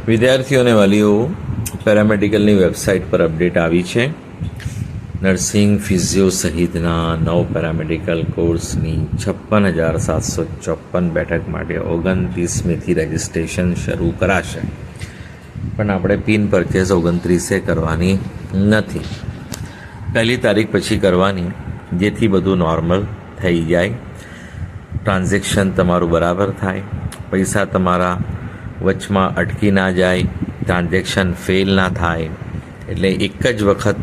વિદ્યાર્થીઓ અને વાલીઓ, પેરામેડિકલની વેબસાઇટ પર અપડેટ આવી છે. નર્સિંગ, ફિઝિયો સહિતના 9 પેરામેડિકલ કોર્સની 56,754 બેઠક માટે 29મીથી રજિસ્ટ્રેશન શરૂ કરાશે. પણ આપણે પિન પરચેસ 29એ કરવાની નથી, 1લી તારીખ પછી કરવાની, જેથી બધું નોર્મલ થઈ જાય, ટ્રાન્ઝેક્શન તમારું બરાબર થાય, પૈસા તમારા વચમાં અટકી ના જાય, ટ્રાન્ઝેક્શન ફેલ ના થાય. એટલે એક જ વખત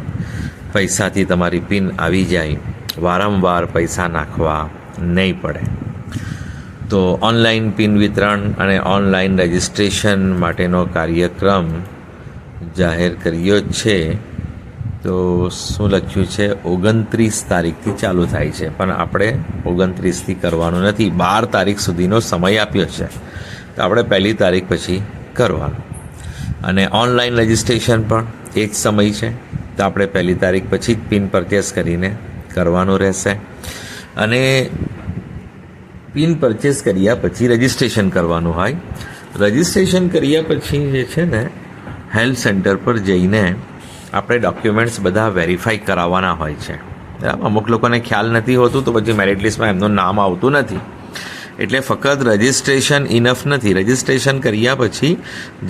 પૈસાથી તમારી પિન આવી જાય, વારંવાર પૈસા નાખવા નહીં પડે. તો ઓનલાઈન પિન વિતરણ અને ઓનલાઈન રજિસ્ટ્રેશન માટેનો કાર્યક્રમ જાહેર કર્યો છે. તો શું લખ્યું છે? 29 તારીખથી ચાલુ થાય છે, પણ આપણે 29થી કરવાનું નથી, 12 તારીખ સુધીનો સમય આપ્યો છે. તો આપણે 1લી તારીખ પછી કરવાનું. અને ઓનલાઈન રજિસ્ટ્રેશન પણ એ જ સમય છે, તો આપણે 1લી તારીખ પછી જ પિન પરચેસ કરીને કરવાનું રહેશે. અને પિન પરચેસ કર્યા પછી રજિસ્ટ્રેશન કરવાનું હોય. રજિસ્ટ્રેશન કર્યા પછી જે છે ને, હેલ્થ સેન્ટર પર જઈને આપણે ડોક્યુમેન્ટ્સ બધા વેરીફાઈ કરાવવાના હોય છે. અમુક લોકોને ખ્યાલ નથી હોતું, તો પછી મેરિટ લિસ્ટમાં એમનું નામ આવતું નથી. એટલે ફક્ત રજિસ્ટ્રેશન ઇનફ નથી. રજિસ્ટ્રેશન કર્યા પછી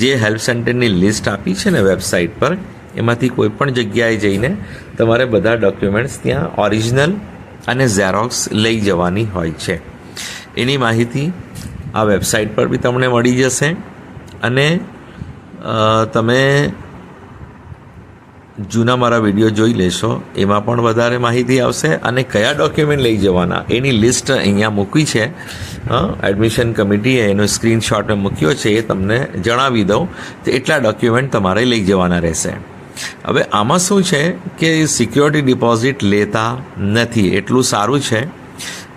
જે હેલ્પ સેન્ટરની લિસ્ટ આપી છે ને વેબસાઇટ પર, એમાંથી કોઈ પણ જગ્યાએ જઈને તમારે બધા ડોક્યુમેન્ટ્સ ત્યાં ઓરિજિનલ અને ઝેરોક્સ લઈ જવાની હોય છે. એની માહિતી આ વેબસાઇટ પર બી તમને મળી જશે. અને તમે જૂના મારા વિડીયો જોઈ લેશો, એમાં પણ વધારે માહિતી આવશે. અને કયા ડોક્યુમેન્ટ લઈ જવાના એની લિસ્ટ અહીંયા મૂકી છે, એડમિશન કમિટીએ એનો સ્ક્રીનશોટ મૂક્યો છે, એ તમને જણાવી દઉં. તો એટલા ડોક્યુમેન્ટ તમારે લઈ જવાના રહેશે. હવે આમાં શું છે કે સિક્યોરિટી ડિપોઝિટ લેતા નથી. એટલું સારું છે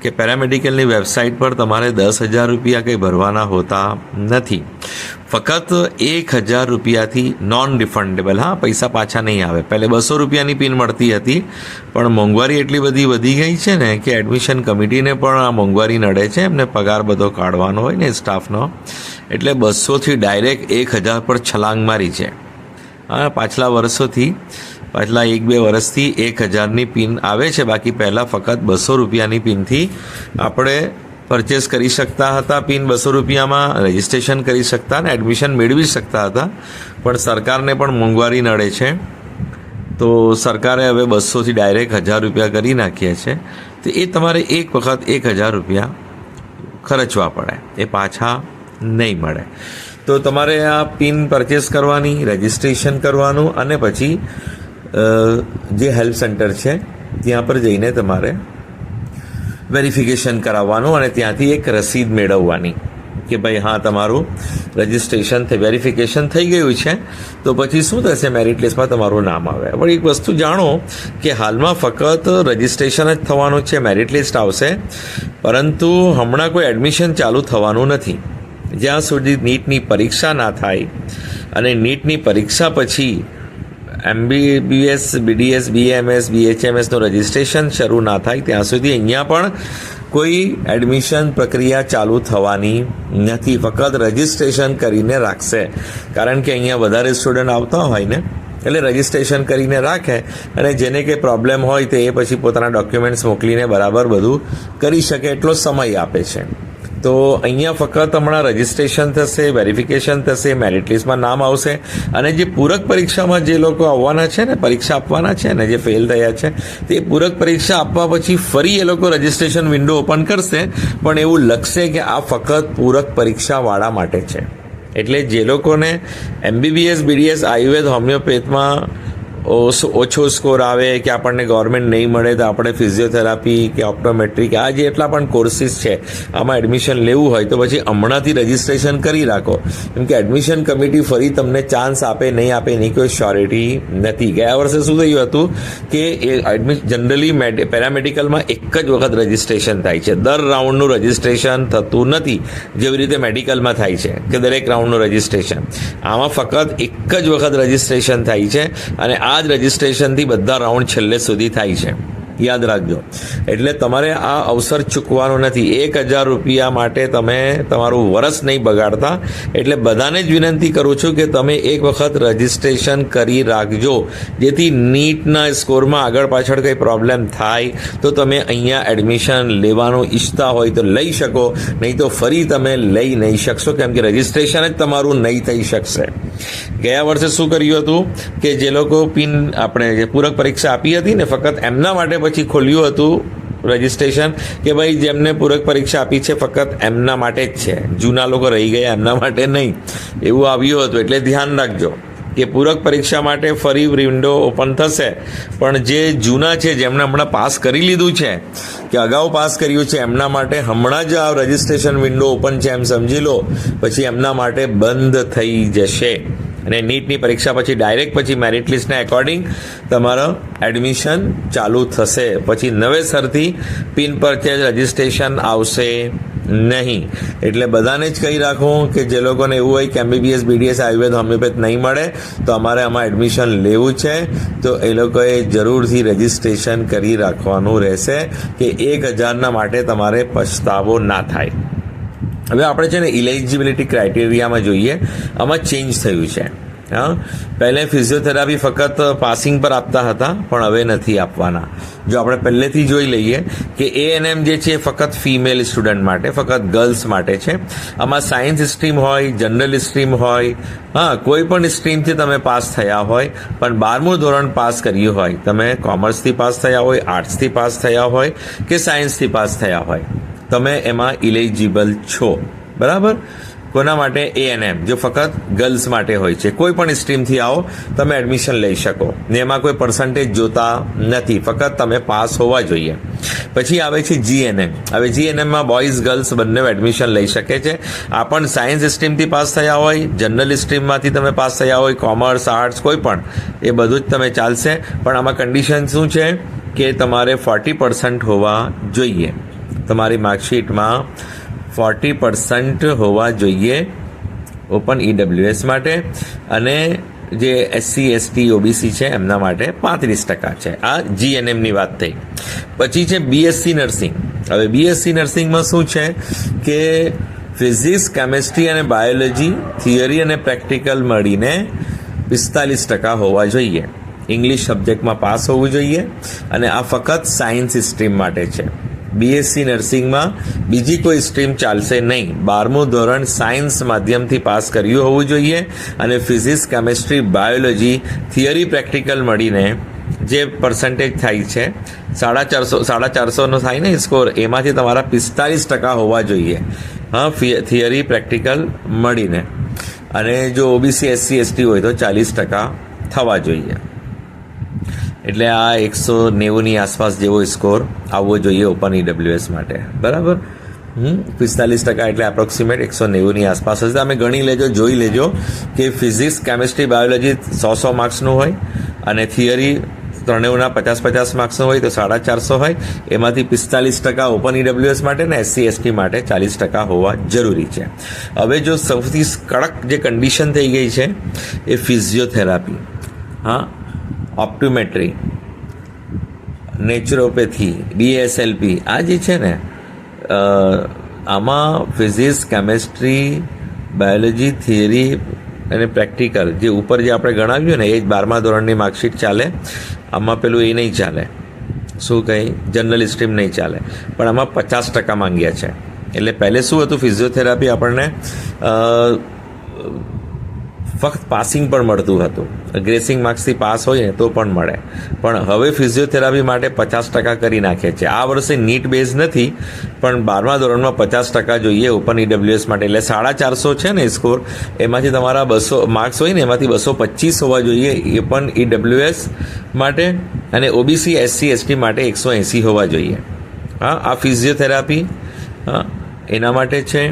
કે પેરામેડિકલની વેબસાઇટ પર તમારે 10,000 રૂપિયા કંઈ ભરવાના હોતા નથી. ફક્ત 1,000 રૂપિયાથી નોન રિફંડેબલ, પૈસા પાછા નહીં આવે. પહેલે 200 રૂપિયાની પિન મળતી હતી, પણ મોંઘવારી એટલી બધી વધી ગઈ છે ને કે એડમિશન કમિટીને પણ આ મોંઘવારી નડે છે. એમને પગાર બધો કાઢવાનો હોય ને સ્ટાફનો, એટલે 200થી ડાયરેક્ટ 1,000 પર છલાંગ મારી છે. પાછલા 1-2 વર્ષથી 1,000ની પિન આવે છે. બાકી પહેલાં ફક્ત 200 રૂપિયાની પિનથી આપણે પરચેસ કરી શકતા હતા. પિન 200 રૂપિયામાં રજિસ્ટ્રેશન કરી શકતા ને એડમિશન મેળવી શકતા હતા. પણ સરકારને પણ મોંઘવારી નડે છે, તો સરકારે હવે 200થી ડાયરેક્ટ 1,000 રૂપિયા કરી નાખ્યા છે. તો એ તમારે એક વખત 1,000 રૂપિયા ખર્ચવા પડે, એ પાછા નહીં મળે. તો તમારે આ પિન પરચેસ કરવાની, રજિસ્ટ્રેશન કરવાનું, અને પછી જે હેલ્પ સેન્ટર છે ત્યાં પર જઈને તમારે વેરિફિકેશન કરાવવાનું અને ત્યાંથી એક રસીદ મેળવવાની કે ભાઈ હા, તમારું રજિસ્ટ્રેશન વેરિફિકેશન થઈ ગયું છે. તો પછી શું થશે, મેરિટ લિસ્ટમાં તમારું નામ આવે. પણ એક વસ્તુ જાણો કે હાલમાં ફક્ત રજિસ્ટ્રેશન જ થવાનું છે, મેરિટ લિસ્ટ આવશે, પરંતુ હમણાં કોઈ એડમિશન ચાલુ થવાનું નથી જ્યાં સુધી નીટની પરીક્ષા ના થાય. અને નીટની પરીક્ષા પછી MBBS, BDS, BAMS, BHMSનું રજિસ્ટ્રેશન શરૂ ના થાય ત્યાં સુધી અહીંયા પણ કોઈ એડમિશન પ્રક્રિયા ચાલુ થવાની નથી. ફક્ત રજિસ્ટ્રેશન કરીને રાખશે, કારણ કે અહીંયા વધારે સ્ટુડન્ટ આવતા હોય ને, એટલે રજિસ્ટ્રેશન કરીને રાખે. અને જેને કંઈ પ્રોબ્લેમ હોય તો એ પછી પોતાના ડોક્યુમેન્ટ્સ મોકલીને બરાબર બધું કરી શકે એટલો સમય આપે છે. તો અહીંયા ફક્ત હમણાં રજિસ્ટ્રેશન થશે, વેરિફિકેશન થશે, મેરિટ લિસ્ટમાં નામ આવશે. અને જે પૂરક પરીક્ષામાં જે લોકો આવવાના છે ને, પરીક્ષા આપવાના છે ને, જે ફેલ થયા છે, તે પૂરક પરીક્ષા આપવા પછી ફરી એ લોકો રજિસ્ટ્રેશન વિન્ડો ઓપન કરશે. પણ એવું લખશે કે આ ફક્ત પૂરક પરીક્ષાવાળા માટે છે. એટલે જે લોકોને MBBS, BDS, આયુર્વેદ, હોમિયોપેથમાં ઓછો સ્કોર આવે કે આપણને ગવર્મેન્ટ નહીં મળે, તો આપણે ફિઝિયોથેરાપી કે ઓપ્ટોમેટ્રિક આ જેટલા પણ કોર્સિસ છે આમાં એડમિશન લેવું હોય તો પછી હમણાંથી રજિસ્ટ્રેશન કરી રાખો. કેમ કે એડમિશન કમિટી ફરી તમને ચાન્સ આપે નહીં આપે એની કોઈ શ્યોરિટી નથી. ગયા વર્ષે શું થયું હતું કે જનરલી પેરામેડિકલમાં એક જ વખત રજિસ્ટ્રેશન થાય છે, દર રાઉન્ડનું રજિસ્ટ્રેશન થતું નથી જેવી રીતે મેડિકલમાં થાય છે કે દરેક રાઉન્ડનું રજિસ્ટ્રેશન. આમાં ફક્ત એક જ વખત રજિસ્ટ્રેશન થાય છે અને આ જ રજિસ્ટ્રેશનથી બધા રાઉન્ડ છેલ્લે સુધી થાય છે. યાદ રાખજો. એટલે તમારે આ અવસર ચૂકવાનો નથી. 1,000 રૂપિયા માટે તમે તમારું વરસ નહીં બગાડતા. એટલે બધાને જ વિનંતી કરું છું કે તમે એક વખત રજિસ્ટ્રેશન કરી રાખજો, જેથી નીટના સ્કોરમાં આગળ પાછળ કંઈ પ્રોબ્લેમ થાય તો તમે અહીંયા એડમિશન લેવાનું ઈચ્છતા હોય તો લઈ શકો, નહીં તો ફરી તમે લઈ નહીં શકશો, કેમ કે રજિસ્ટ્રેશન જ તમારું નહીં થઈ શકશે. ગયા વર્ષે શું કર્યું હતું કે જે લોકો આપણે પૂરક પરીક્ષા આપી હતી ને, ફક્ત એમના માટે પછી ખોલ્યું હતું રજિસ્ટ્રેશન કે ભાઈ જેમને પૂરક પરીક્ષા આપી છે ફક્ત એમના માટે જ છે, જૂના લોકો રહી ગયા એમના માટે નહીં, એવું આવ્યું હતું. એટલે ધ્યાન રાખજો કે પૂરક પરીક્ષા માટે ફરી વિન્ડો ઓપન થશે, પણ જે જૂના છે જેમણે હમણાં પાસ કરી લીધું છે કે અગાઉ પાસ કર્યું છે એમના માટે હમણાં જ આ રજિસ્ટ્રેશન વિન્ડો ઓપન છે એમ સમજી લો, પછી એમના માટે બંધ થઈ જશે. અને નીટની પરીક્ષા પછી ડાયરેક્ટ પછી મેરિટ લિસ્ટના એકોર્ડિંગ તમારું એડમિશન ચાલુ થશે. પછી નવેસરથી પિન પરચેઝ રજિસ્ટ્રેશન આવશે નહીં. એટલે બધાને જ કહી રાખું કે જે લોકોને એવું હોય કે MBBS BDS આયુર્વેદ હોમિયોપેથ નહીં મળે તો અમારે આમાં એડમિશન લેવું છે, તો એ લોકોએ જરૂરથી રજિસ્ટ્રેશન કરી રાખવાનું રહેશે કે 1,000ના માટે તમારે પછતાવો ના થાય. હવે આપણે છે ને ઇલિજિબિલિટી ક્રાઇટેરિયામાં જોઈએ, આમાં ચેન્જ થયું છે. હા, પહેલે ફિઝિયોથેરાપી ફક્ત પાસિંગ પર આપતા હતા, પણ હવે નથી આપવાના. જો આપણે પહેલેથી જોઈ લઈએ કે ANM જે છે ફક્ત ફિમેલ સ્ટુડન્ટ માટે, ફક્ત ગર્લ્સ માટે છે. આમાં સાયન્સ સ્ટ્રીમ હોય, જનરલ સ્ટ્રીમ હોય, હા કોઈ પણ સ્ટ્રીમથી તમે પાસ થયા હોય, પણ 12મું ધોરણ પાસ કર્યું હોય, તમે કોમર્સથી પાસ થયા હોય, આર્ટ્સથી પાસ થયા હોય કે સાયન્સથી પાસ થયા હોય, તમે એમાં ઇલિજિબલ છો. બરાબર? કોના માટે? ANM, જો ફક્ત ગર્લ્સ માટે હોય છે. કોઈ પણ સ્ટ્રીમથી આવો તમે એડમિશન લઈ શકો ને એમાં કોઈ પર્સન્ટેજ જોતા નથી, ફક્ત તમે પાસ હોવા જોઈએ. પછી આવે છે GNM. હવે GNMમાં બોયઝ ગર્લ્સ બંને એડમિશન લઈ શકે છે. આ પણ સાયન્સ સ્ટ્રીમથી પાસ થયા હોય, જનરલ સ્ટ્રીમમાંથી તમે પાસ થયા હોય, કોમર્સ આર્ટ્સ કોઈ પણ, એ બધું જ તમે ચાલશે. પણ આમાં કન્ડિશન શું છે કે તમારે 40% હોવા જોઈએ, તમારી માર્કશીટમાં 40% હોવા જોઈએ ઓપન EWS માટે, અને જે SC ST OBC છે એમના માટે 35% છે. આ GNMની વાત થઈ. પછી છે BSc નર્સિંગ. હવે BSc નર્સિંગમાં શું છે કે ફિઝિક્સ, કેમેસ્ટ્રી અને બાયોલોજી થિયરી અને પ્રેક્ટિકલ મળીને 45% હોવા જોઈએ. ઇંગ્લિશ સબ્જેક્ટમાં પાસ હોવું જોઈએ, અને આ ફક્ત સાયન્સ સ્ટ્રીમ માટે છે. BSc નર્સિંગમાં બીજી કોઈ સ્ટ્રીમ ચાલશે નહીં. 12મું ધોરણ સાયન્સ માધ્યમથી પાસ કર્યું હોવું જોઈએ, અને physics, chemistry, biology theory practical મળીને જે પર્સન્ટેજ થાય છે 450 થાય ને સ્કોર, એમાંથી તમારા 45% હોવા જોઈએ. હા, થિયરી પ્રેક્ટિકલ મળીને. અને જો OBC SC ST હોય તો 40% થવા જોઈએ. એટલે આ 190ની આસપાસ જેવો સ્કોર આવવો જોઈએ ઓપન EWS માટે. બરાબર? 45% એટલે એપ્રોક્સિમેટ 190ની આસપાસ હશે. તમે ગણી લેજો, જોઈ લેજો કે ફિઝિક્સ, કેમેસ્ટ્રી, બાયોલોજી 100 માર્ક્સનું હોય, અને થિયરી ત્રણેયના 50 માર્ક્સનું હોય તો 450 હોય. એમાંથી 45% ઓપન EWS માટે ને SC ST માટે 40% હોવા જરૂરી છે. હવે જો સૌથી કડક જે કન્ડિશન થઈ ગઈ છે એ ફિઝિયોથેરાપી, હા, ઓપ્ટોમેટ્રી, નેચરોપેથી, DSLP, આ જે છે ને આમાં ફિઝિક્સ, કેમેસ્ટ્રી, બાયોલોજી થિયરી અને પ્રેક્ટિકલ જે ઉપર જે આપણે ગણાવ્યું ને એ જ 12મા ધોરણની માર્કશીટ ચાલે. આમાં પેલું એ નહીં ચાલે, શું કંઈ જનરલ સ્ટ્રીમ નહીં ચાલે, પણ આમાં 50% માંગ્યા છે. એટલે પહેલે શું હતું, ફિઝિયોથેરાપી આપણને ફક્ત પાસિંગ પણ મળતું હતું, ગ્રેસિંગ માર્ક્સથી પાસ હોય ને તો પણ મળે, પણ હવે ફિઝિયોથેરાપી માટે 50% કરી નાખે છે. આ વર્ષે નીટ બેઝ નથી, પણ 12મા ધોરણમાં 50% જોઈએ ઓપન EWS માટે. એટલે 450 છે ને સ્કોર, એમાંથી તમારા 200 માર્ક્સ હોય ને એમાંથી 225 હોવા જોઈએ એ પણ EWS માટે, અને OBC SC ST માટે 180 હોવા જોઈએ. હા, આ ફિઝિયોથેરાપી હા એના માટે છે.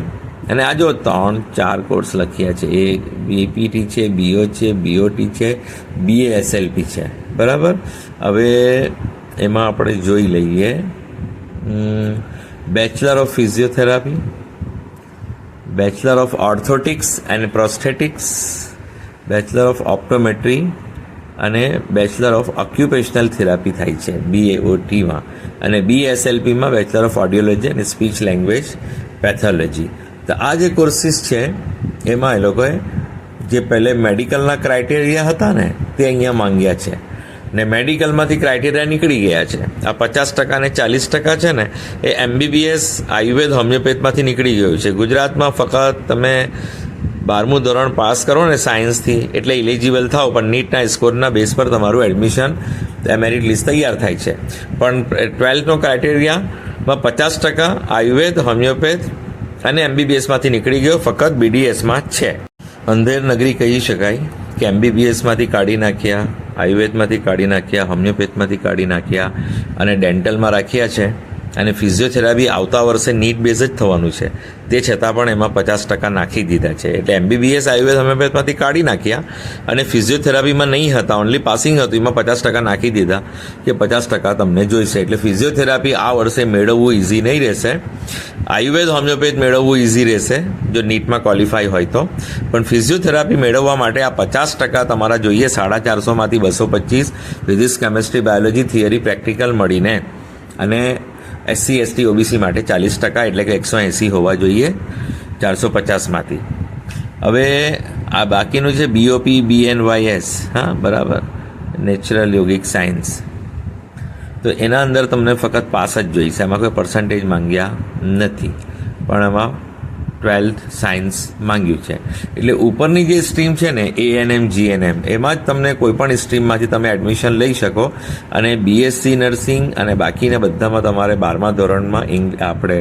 અને આ જો 3-4 કોર્સ લખ્યા છે, એ BPT છે, BO છે, BOT છે, BASLP છે. બરાબર? હવે એમાં આપણે જોઈ લઈએ bachelor of physiotherapy, bachelor of orthotics and prosthetics, bachelor of optometry, અને બેચલર ઓફ ઓક્યુપેશનલ થેરાપી થાય છે BAOTમાં, અને BSLPમાં બેચલર ઓફ ઓડિયોલોજી અને સ્પીચ લેંગ્વેજ પેથોલોજી. તો આ જે કોર્સિસ છે એમાં એ લોકોએ જે પહેલે મેડિકલના ક્રાઇટેરિયા હતા ને તે અહીંયા માંગ્યા છે, ને મેડિકલમાંથી ક્રાઇટેરિયા નીકળી ગયા છે. આ 50% ને 40% છે ને એ MBBS આયુર્વેદ હોમિયોપેથમાંથી નીકળી ગયું છે. ગુજરાતમાં ફક્ત તમે 12મું ધોરણ પાસ કરો ને સાયન્સથી એટલે ઇલિજિબલ થાવ, પણ નીટના સ્કોરના બેઝ પર તમારું એડમિશન મેરિટ લિસ્ટ તૈયાર થાય છે. પણ 12થનો ક્રાઇટેરિયામાં 50% આયુર્વેદ હોમિયોપેથ અને MBBSમાંથી નીકળી ગયો, ફક્ત BDSમાં છે. અંધેર નગરી કહી શકાય કે MBBSમાંથી કાઢી નાખ્યા, આયુર્વેદમાંથી કાઢી નાખ્યા, હોમિયોપેથમાંથી કાઢી નાખ્યા અને ડેન્ટલમાં રાખ્યા છે. અને ફિઝિયોથેરાપી આવતા વર્ષે નીટ બેઝ જ થવાનું છે, તે છતાં પણ એમાં 50% નાખી દીધા છે. એટલે MBBS આયુર્વેદ હોમિયોપેથમાંથી કાઢી નાખ્યા અને ફિઝિયોથેરાપીમાં નહીં હતા, ઓનલી પાસિંગ હતું, એમાં 50% નાખી દીધા કે 50% તમને જોઈશે. એટલે ફિઝિયોથેરાપી આ વર્ષે મેળવવું ઇઝી નહીં રહેશે. આયુર્વેદ હોમિયોપેથ મેળવવું ઇઝી રહેશે જો નીટમાં ક્વોલિફાય હોય તો, પણ ફિઝિયોથેરાપી મેળવવા માટે આ 50% તમારા જોઈએ. 450માંથી 225 physics, chemistry, biology, theory, practical મળીને, અને SC ST OBC માટે 40%, એટલે કે 180 હોવા જોઈએ 450માંથી. હવે આ બાકીનું છે BOP, BNYS, હા બરાબર, નેચરલ યોગિક સાયન્સ, તો એના અંદર તમને ફક્ત પાસ જ જોઈશે, એમાં કોઈ પર્સન્ટેજ માંગ્યા નથી, પણ એમાં 12th સાયન્સ માંગ્યું છે. એટલે ઉપરની જે સ્ટ્રીમ છે ને ANM, GNM, એમાં જ તમને કોઈપણ સ્ટ્રીમમાંથી તમે એડમિશન લઈ શકો. અને BSc નર્સિંગ અને બાકીના બધામાં તમારે 12મા ધોરણમાં આપણે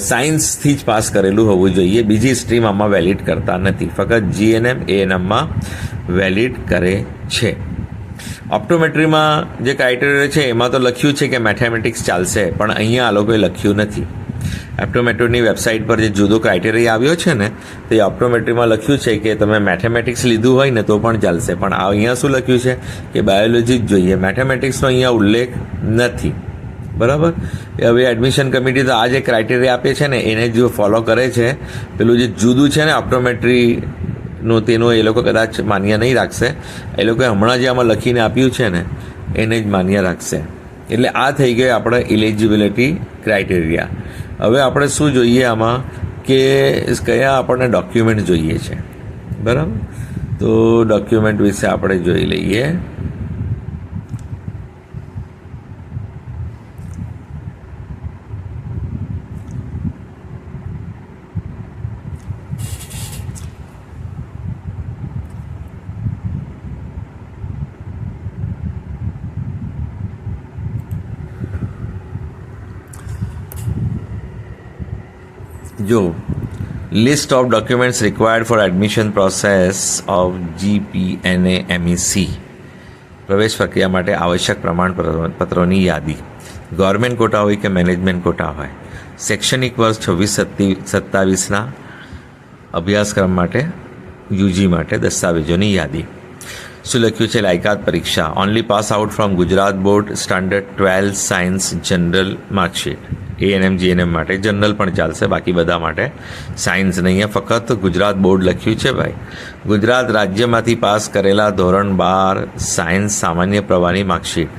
સાયન્સથી જ પાસ કરેલું હોવું જોઈએ. બીજી સ્ટ્રીમ આમાં વેલિડ કરતા નથી, ફક્ત GNM, ANMમાં વેલિડ કરે છે. ઓપ્ટોમેટ્રીમાં જે ક્રાઇટેરિયા છે એમાં તો લખ્યું છે કે મેથેમેટિક્સ ચાલશે, પણ અહીંયા આ લોકોએ લખ્યું નથી. ઓપ્ટોમેટ્રીની વેબસાઇટ પર જે જુદો ક્રાઇટેરિયા આવ્યો છે ને, તે ઓપ્ટોમેટ્રીમાં લખ્યું છે કે તમે મેથેમેટિક્સ લીધું હોય ને તો પણ ચાલશે, પણ અહીંયા શું લખ્યું છે કે બાયોલોજી જ જોઈએ, મેથેમેટિક્સનો અહીંયા ઉલ્લેખ નથી. બરાબર. હવે એડમિશન કમિટી તો આ જે ક્રાઇટેરિયા આપે છે ને એને જો ફોલો કરે છે, પેલું જે જુદું છે ને ઓપ્ટોમેટ્રીનું, તેનું એ લોકો કદાચ માન્ય નહીં રાખશે. એ લોકોએ હમણાં જે આમાં લખીને આપ્યું છે ને એને જ માન્ય રાખશે. એટલે આ થઈ ગઈ આપણે ઇલિજિબિલિટી ક્રાઇટેરિયા. હવે આપણે શું જોઈએ આમાં કે કયા આપણને ડોક્યુમેન્ટ જોઈએ છે. બરાબર, તો ડોક્યુમેન્ટ વિશે આપણે જોઈ લઈએ. જો list of documents required four admission process of GPNA MEC, પ્રવેશ પ્રક્રિયા માટે આવશ્યક પ્રમાણપત્રોની યાદી. ગવર્મેન્ટ કોટા હોય કે મેનેજમેન્ટ કોટા હોય, શૈક્ષણિક વર્ષ 26-27ના અભ્યાસક્રમ માટે UG માટે દસ્તાવેજોની યાદી. શું લખ્યું છે? લાયકાત પરીક્ષા, only pass out from Gujarat board standard 12 science general marksheet. ANM GNM માટે જનરલ પણ ચાલશે, બાકી બધા માટે સાયન્સ નહીં. ફક્ત ગુજરાત બોર્ડ લખ્યું છે ભાઈ. ગુજરાત રાજ્યમાંથી પાસ કરેલા ધોરણ 12 સાયન્સ સામાન્ય પ્રવાહની માર્કશીટ,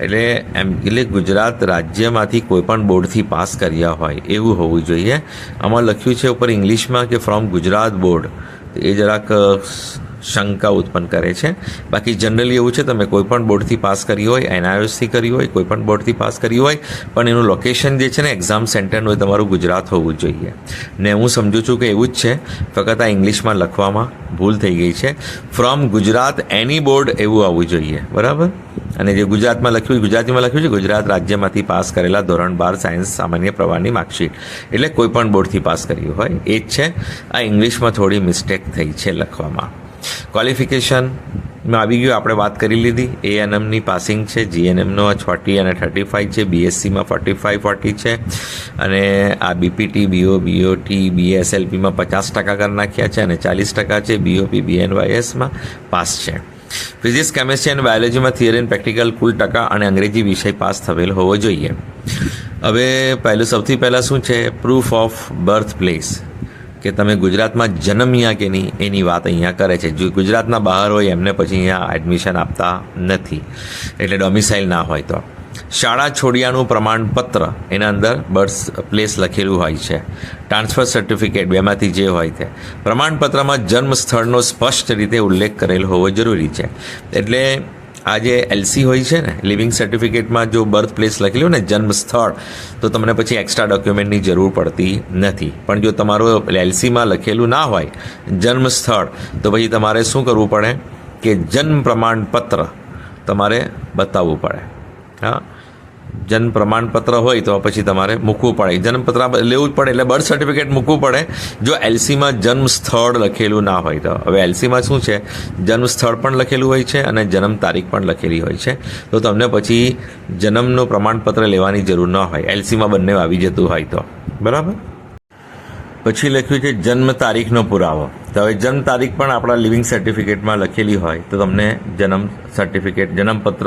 એટલે ગુજરાત રાજ્યમાંથી કોઈપણ બોર્ડથી પાસ કર્યા હોય એવું હોવું જોઈએ. આમાં લખ્યું છે ઉપર ઇંગ્લિશમાં કે ફ્રોમ ગુજરાત બોર્ડ, એ જરાક શંકા ઉત્પન્ન કરે છે. બાકી જનરલી એવું છે, તમે કોઈપણ બોર્ડથી પાસ કરી હોય, NIOSથી કરી હોય, કોઈપણ બોર્ડથી પાસ કરી હોય, પણ એનું લોકેશન જે છે ને એક્ઝામ સેન્ટરનું એ તમારું ગુજરાત હોવું જોઈએ. ને હું સમજુ છું કે એવું જ છે, ફક્ત આ ઇંગ્લિશમાં લખવામાં ભૂલ થઈ ગઈ છે. ફ્રોમ ગુજરાત એની બોર્ડ એવું આવવું જોઈએ. બરાબર. અને જે ગુજરાતીમાં લખ્યું છે ગુજરાત રાજ્યમાંથી પાસ કરેલા ધોરણ 12 સાયન્સ સામાન્ય પ્રવાહની માર્કશીટ, એટલે કોઈપણ બોર્ડથી પાસ કર્યું હોય એ જ છે. આ ઇંગ્લિશમાં થોડી મિસ્ટેક થઈ છે લખવામાં. ક્વોલિફિકેશનમાં આવી ગયું, આપણે વાત કરી લીધી. ANMની પાસિંગ છે, GNMનો 40 અને 35 છે, BScમાં 45-40 છે, અને આ BPT, BOT, BSLPમાં 50% કરી નાખ્યા છે અને 40% છે. BOP, BNYSમાં પાસ છે. ફિઝિક્સ, કેમેસ્ટ્રી અને બાયોલોજીમાં થિયરી અને પ્રેક્ટિકલ કુલ ટકા અને અંગ્રેજી વિષય પાસ થયેલ હોવો જોઈએ. હવે સૌથી પહેલાં શું છે? પ્રૂફ ઓફ બર્થ પ્લેસ, કે તમે ગુજરાતમાં જન્મ્યા કે નહીં એની વાત અહીંયા કરે છે. જો ગુજરાતના બહાર હોય એમને પછી અહીંયા એડમિશન આપતા નથી, એટલે ડોમિસાઇલ ના હોય તો. શાળા છોડ્યાનું પ્રમાણપત્ર એના અંદર બર્થ પ્લેસ લખેલું હોય છે. ટ્રાન્સફર સર્ટિફિકેટ બેમાંથી જે હોય તે. પ્રમાણપત્રમાં જન્મ સ્થળનો સ્પષ્ટ રીતે ઉલ્લેખ કરેલો હોવો જરૂરી છે. એટલે આ જે એલસી હોય છે ને, લિવિંગ સર્ટિફિકેટમાં જો બર્થ પ્લેસ લખેલું ને જન્મ સ્થળ, તો તમને પછી એક્સ્ટ્રા ડોક્યુમેન્ટની જરૂર પડતી નથી. પણ જો તમારું એલસીમાં લખેલું ના હોય જન્મ સ્થળ, તો પછી તમારે શું કરવું પડે કે જન્મ પ્રમાણપત્ર તમારે બતાવવું પડે. હા, જન્મ પ્રમાણપત્ર હોય તો પછી તમારે મૂકવું પડે, જન્મપત્ર લેવું જ પડે, એટલે બર્થ સર્ટિફિકેટ મૂકવું પડે જો એલસીમાં જન્મ સ્થળ લખેલું ના હોય તો. હવે એલસીમાં શું છે, જન્મ સ્થળ પણ લખેલું હોય છે અને જન્મ તારીખ પણ લખેલી હોય છે, તો તમને પછી જન્મનું પ્રમાણપત્ર લેવાની જરૂર ન હોય, એલસીમાં બંને આવી જતું હોય તો. બરાબર. પછી લખ્યું છે જન્મ તારીખનો પુરાવો. તો હવે જન્મ તારીખ પણ આપણા લિવિંગ સર્ટિફિકેટમાં લખેલી હોય તો તમને જન્મ સર્ટિફિકેટ, જન્મપત્ર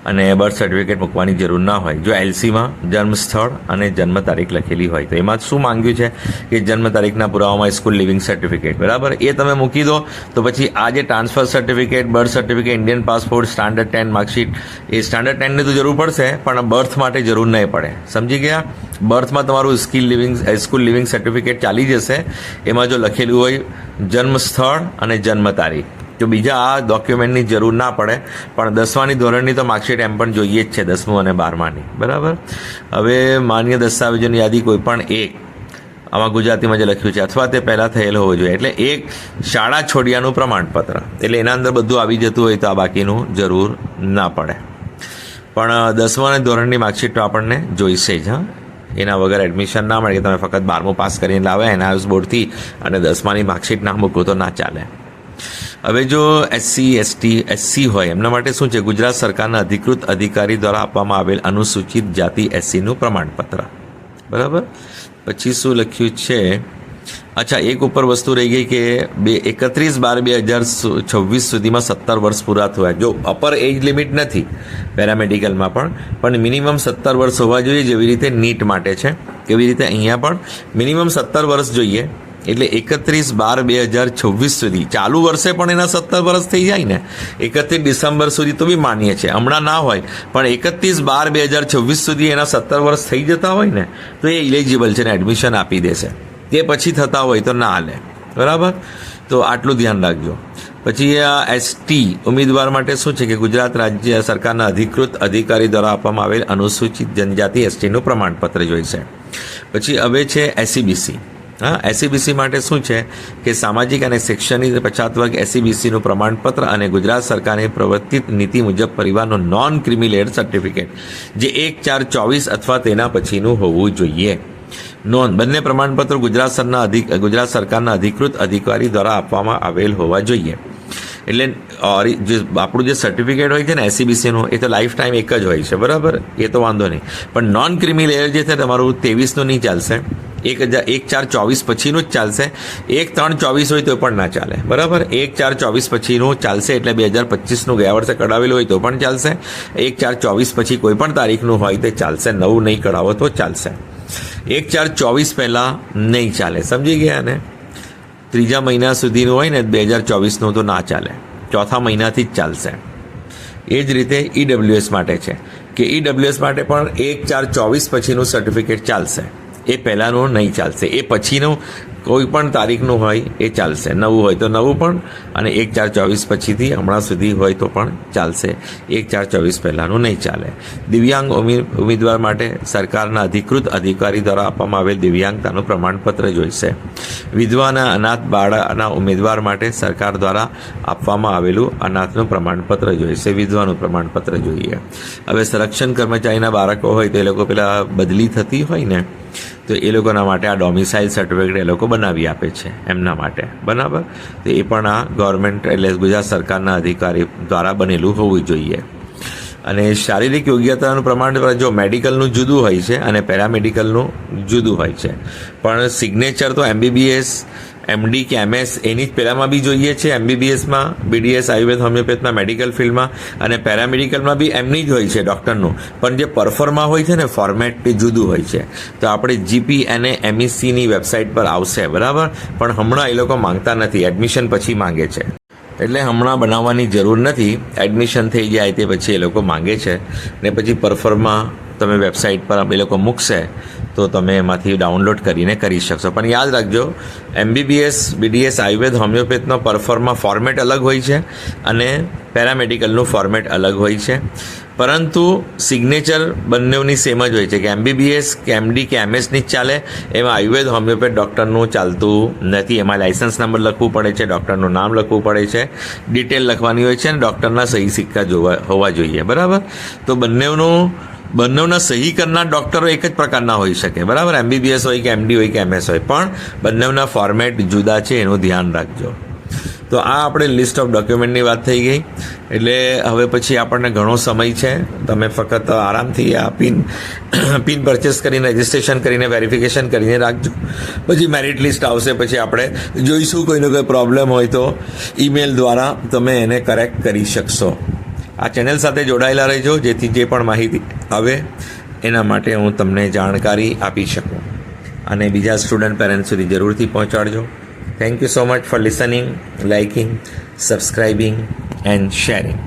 અને બર્થ સર્ટિફિકેટ મૂકવાની જરૂર ના હોય જો એલસીમાં જન્મ સ્થળ અને જન્મ તારીખ લખેલી હોય તો. એમાં શું માંગ્યું છે કે જન્મ તારીખના પુરાવામાં સ્કૂલ લિવિંગ સર્ટિફિકેટ, બરાબર, એ તમે મૂકી દો. તો પછી આ જે transfer certificate, birth certificate, Indian passport, standard 10 marksheet, એ સ્ટાન્ડર્ડ 10ની તો જરૂર પડશે પણ બર્થ માટે જરૂર નહીં પડે. સમજી ગયા? બર્થમાં તમારું સ્કૂલ લિવિંગ સર્ટિફિકેટ ચાલી જશે. એમાં જો લખેલું હોય જન્મ સ્થળ અને જન્મ તારીખ, તો બીજા આ ડોક્યુમેન્ટની જરૂર ના પડે. પણ 10માની ધોરણની તો માર્કશીટ એમ પણ જોઈએ જ છે, 10મું અને 12માની. બરાબર. હવે માન્ય દસ્તાવેજોની યાદી કોઈ પણ એક, આમાં ગુજરાતીમાં જે લખ્યું છે, અથવા તે પહેલાં થયેલો હોવો જોઈએ. એટલે એક શાળા છોડ્યાનું પ્રમાણપત્ર, એટલે એના અંદર બધું આવી જતું હોય તો આ બાકીનું જરૂર ના પડે. પણ 10મા ધોરણની માર્કશીટ તો આપણને જોઈશે જ. હા, એના વગર એડમિશન ના મળે કે તમે ફક્ત 12મું પાસ કરીને લાવે એનઆઈએસ બોર્ડથી અને 10માની માર્કશીટ ના મૂકો તો ના ચાલે. હવે જો એસસી, એસટી, એસસી હોય એમના માટે શું છે, ગુજરાત સરકારના અધિકૃત અધિકારી દ્વારા આપવામાં આવેલ અનુસૂચિત જાતિ એસસીનું પ્રમાણપત્ર. બરાબર. પછી શું લખ્યું છે, અચ્છા, એક ઉપર વસ્તુ રહી ગઈ કે 31/12/2026 સુધીમાં 17 વર્ષ પૂરા થયા. જો અપર એજ લિમિટ નથી પેરામેડિકલમાં પણ મિનિમમ 17 વર્ષ હોવા જોઈએ, જેવી રીતે નીટ માટે છે એવી રીતે અહીંયા પણ મિનિમમ 17 વર્ષ જોઈએ. એટલે 31/12/2026 સુધી, ચાલુ વર્ષે પણ એના 17 વર્ષ થઈ જાય ને, 31 ડિસેમ્બર સુધી તો બી માનીએ છીએ, હમણાં ના હોય પણ 31/12/2026 સુધી એના 17 વર્ષ થઈ જતા હોય ને તો એ ઇલિજિબલ છે ને એડમિશન આપી દેશે. તે પછી થતા હોય તો ના હાલે. બરાબર. તો આટલું ધ્યાન રાખજો. પછી આ એસટી ઉમેદવાર માટે શું છે કે ગુજરાત રાજ્ય સરકારના અધિકૃત અધિકારી દ્વારા આપવામાં આવેલ અનુસૂચિત જનજાતિ એસટીનું પ્રમાણપત્ર જોઈશે. પછી હવે છે એસસીબીસી. હા, એસસીબીસી માટે શું છે કે સામાજિક અને શૈક્ષણિક પછાત વર્ગ એસસીબીસીનું પ્રમાણપત્ર અને ગુજરાત સરકારની પ્રવર્તિત નીતિ મુજબ પરિવારનો નોન ક્રિમિલેયર સર્ટિફિકેટ જે 1/4/24 અથવા તેના પછીનું હોવું જોઈએ. નોંધ, બંને પ્રમાણપત્રો ગુજરાત સરકારના અધિકૃત અધિકારી દ્વારા આપવામાં આવેલ હોવા જોઈએ. એટલે આપણું જે સર્ટિફિકેટ હોય છે ને એસસીબીસીનું, એ તો લાઈફ ટાઈમ એક જ હોય છે. બરાબર, એ તો વાંધો નહીં. પણ નોન ક્રિમિલેયર જે છે તમારું 23નું નહીં ચાલશે, 1/4/24 પછીનું જ ચાલશે. 1/3/24 હોય તો પણ ના ચાલે. બરાબર. 1/4/24 પછીનું ચાલશે, એટલે 2025નું ગયા વર્ષે કઢાવેલું હોય તો પણ ચાલશે. 1/4/24 પછી કોઈ પણ તારીખનું હોય તો ચાલશે, નવું નહીં કઢાવો તો ચાલશે. 1/4/24 પહેલાં નહીં ચાલે. સમજી ગયા ને? 3જા મહિના સુધીનું હોય ને 2024નું તો ના ચાલે, 4થા મહિનાથી જ ચાલશે. એ જ રીતે ઈડબ્લ્યુએસ માટે છે કે ઈડબ્લ્યુએસ માટે પણ 1/4/24 પછીનું સર્ટિફિકેટ ચાલશે, એ પહેલાંનું નહીં ચાલશે. એ પછીનું કોઈ પણ તારીખનું હોય એ ચાલશે, નવું હોય તો નવું પણ, અને 1/4/24 પછીથી હમણાં સુધી હોય તો પણ ચાલશે. 1/4/24 પહેલાંનું નહીં ચાલે. દિવ્યાંગ ઉમેદવાર માટે સરકારના અધિકૃત અધિકારી દ્વારા આપવામાં આવેલ દિવ્યાંગતાનું પ્રમાણપત્ર જોઈશે. વિધવાના અનાથ બાળકના ઉમેદવાર માટે સરકાર દ્વારા આપવામાં આવેલું અનાથનું પ્રમાણપત્ર જોઈશે, વિધવાનું પ્રમાણપત્ર જોઈએ. હવે સંરક્ષણ કર્મચારીના બાળકો હોય તો એ લોકો પેલા બદલી થતી હોય ને, તો એ લોકોના માટે આ ડોમિસાઇલ સર્ટિફિકેટ એ લોકો બનાવી આપે છે એમના માટે. બરાબર. તો એ પણ આ ગવર્મેન્ટ એટલે ગુજરાત સરકારના અધિકારી દ્વારા બનેલું હોવું જોઈએ. અને શારીરિક યોગ્યતાનું પ્રમાણપત્ર જો મેડિકલનું જુદું હોય છે અને પેરામેડિકલનું જુદું હોય છે, પણ સિગ્નેચર તો MBBS, MD કે MS એની જ પહેલાંમાં બી જોઈએ છે, MBBSમાં, BDS આયુર્વેદ હોમિયોપેથમાં, મેડિકલ ફિલ્ડમાં અને પેરામેડિકલમાં બી એમની જ હોય છે ડૉક્ટરનું, પણ જે પરફોર્મા હોય છે ને ફોર્મેટ એ જુદું હોય છે. તો આપણે GP અને MECની વેબસાઇટ પર આવશે, બરાબર, પણ હમણાં એ લોકો માંગતા નથી, એડમિશન પછી માંગે છે, એટલે હમણાં બનાવવાની જરૂર નથી. એડમિશન થઈ જાય તે પછી એ લોકો માંગે છે ને પછી પરફોર્મા તમે વેબસાઇટ પર એ લોકો મૂકશે તો તમે એમાંથી ડાઉનલોડ કરીને કરી શકશો. પણ યાદ રાખજો, MBBS BDS આયુર્વેદ હોમિયોપેથનો પરફોર્મા ફોર્મેટ અલગ હોય છે અને પેરામેડિકલનું ફોર્મેટ અલગ હોય છે, પરંતુ સિગ્નેચર બંનેની સેમ જ હોય છે કે MBBS કે MD કે MSની જ ચાલે, એમાં આયુર્વેદ હોમિયોપેથ ડૉક્ટરનું ચાલતું નથી. એમાં લાઇસન્સ નંબર લખવું પડે છે, ડૉક્ટરનું નામ લખવું પડે છે, ડિટેલ લખવાની હોય છે અને ડૉક્ટરના સહી સિક્કા હોવા જોઈએ, બરાબર. તો બંનેના સહી કરનાર ડૉક્ટરો એક જ પ્રકારના હોઈ શકે, બરાબર, MBBS હોય કે MD હોય કે MS હોય, પણ બંનેના ફોર્મેટ જુદા છે, એનું ધ્યાન રાખજો. તો આ આપણે લિસ્ટ ઓફ ડોક્યુમેન્ટની વાત થઈ ગઈ. એટલે હવે પછી આપણને ઘણો સમય છે, તમે ફક્ત આરામથી આ પિન પરચેસ કરીને રજિસ્ટ્રેશન કરીને વેરિફિકેશન કરીને રાખજો. પછી મેરિટ લિસ્ટ આવશે, પછી આપણે જોઈશું. કોઈનો કોઈ પ્રોબ્લેમ હોય તો ઈમેલ દ્વારા તમે એને કરેક્ટ કરી શકશો. આ ચેનલ સાથે જોડાયેલા રહેજો, જેથી જે પણ માહિતી આવે એના માટે હું તમને જાણકારી આપી શકું અને બીજા સ્ટુડન્ટ પેરેન્ટ્સ સુધી જરૂરથી પહોંચાડજો. Thank you so much for listening, liking, subscribing and sharing.